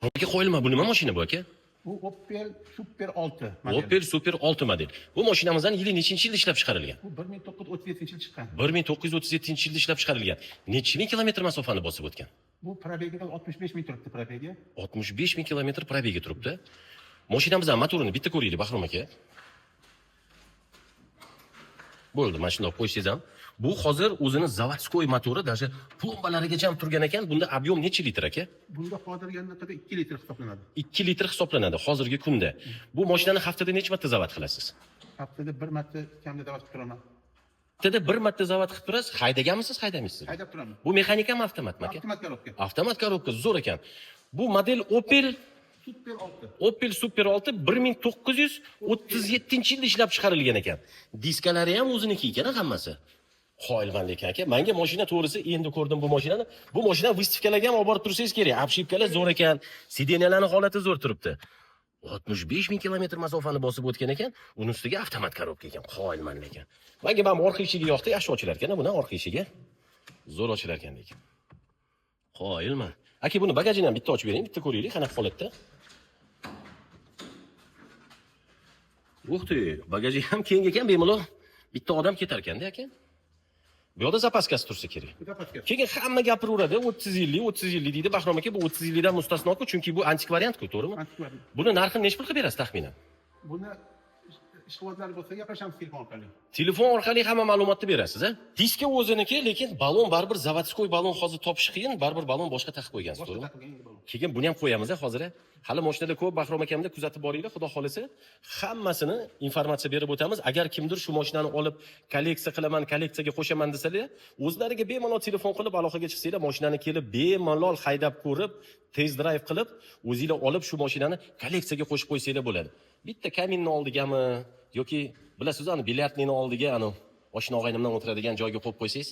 Nega qo'yilma, bu nima mashina bu aka? Bu Opel Super 6 model. Opel Super 6 model. Bu mashinamizdan yili nechinchi yilda ishlab chiqarilgan? Bu 1937-yil chiqqan. 1937-yilda ishlab chiqarilgan. Necha ming kilometr masofani bosib o'tgan? Bu probegiga 65 ming turibdi probegi. 65 ming kilometr probegi turibdi. Mashinamizdan motorini bitta ko'raylik, Bahrom aka. Bo'ldi, mana shunday qo'ysangiz ham. Bu hozir o'zini zavodskoy motori, даже plombalarigacha ham turgan ekan. Bunda объем necha litr aka? Bunda hozirgi qadar 2 litr hisoblanadi. 2 litr hisoblanadi hozirgi kunda. Bu mashinani haftada necha marta zavod qilasiz? Haftada bir marta kamida zavod qilib turaman. Haftada bir marta zavod qilib turasiz. Haydaganmisiz, haydamaysizmi? Haydab turaman. Bu mexanikami, avtomatmi aka? Avtomat korobka. Avtomat korobka zo'r ekan. Bu model Opel Super 6. Opel Super 6 1937-yilda ishlab chiqarilgan ekan. Diskalari ham o'ziniki ekan hammasi. Qoyilman lekin aka. Menga mashina to'g'risi endi ko'rdim bu mashinani. Bu mashina выставkalarga ham olib borib tursangiz kerak. Obshipkalar zo'r ekan. Sidenyalarning holati zo'r turibdi. 65 ming kilometr masofani bosib o'tgan ekan. Uning ustiga avtomat korobka ekan. Qoyilman lekin. Menga ham orqa eshigi yoqdi, yaxshi ochilar ekan, buni orqa eshigi. Zo'r ochilar ekan lekin. Qoyilman. Aka, buni bagajini ham bitta ochib bering, bitta ko'raylik, qanaqa holatda. Uxti, bagaji ham keng ekan, bemalol bitta odam ketar ekanda aka. Bu yoqda zapaskasi tursa kerak. Zapaska. Keyin hamma gapiraveradi, 30 yillik deydi Bahrom aka, bu 30 yillikdan mustasno-ku, chunki bu antikvariant-ku, to'g'rimi? Antikvariant. Buni narxini nechta pul qilib berasiz taxminan? Buni ishqibozlar bo'lsa gaplashamiz telefon orqali. Telefon orqali hamma ma'lumotni berasiz, a? Diska o'ziniki, lekin balon baribir zavodskoy balon hozir topish qiyin, baribir balon boshqa taqib qo'ygansiz, Boshqa to'g'rimi? taqilgan bo'ladi. Keyin buni ham qo'yamiz hozir. Hali mashinada ko'p Bahrom akamda kuzatib boringlar, xudo xolisa, hammasini informatsiya berib o'tamiz. Agar kimdir shu mashinani olib kolleksiya qilaman, kolleksiyaga qo'shaman desalar, o'zlariga bemalol telefon qilib aloqaga chiqsanglar, mashinani kelib bemalol haydab ko'rib, test drive qilib, o'zingizlar olib shu mashinani kolleksiyaga qo'shib qo'ysanglar bo'ladi. Bitta kaminni oldigami yoki bilasiz, ani bilyardning oldiga, ani oshna og'aynimdan o'tiradigan joyga qo'yib qo'ysangiz,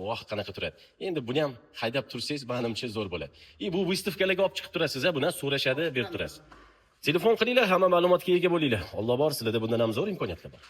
voh qanaqa turadi. Endi buni ham haydab tursangiz, menimcha zo'r bo'ladi. Bu выставkalarga olib chiqib turasiz, buni so'rashadi, berib turasiz. Telefon qilinglar, hamma ma'lumotga ega bo'linglar. Alloh bor, sizlarda bundan ham zo'r imkoniyatlar bor.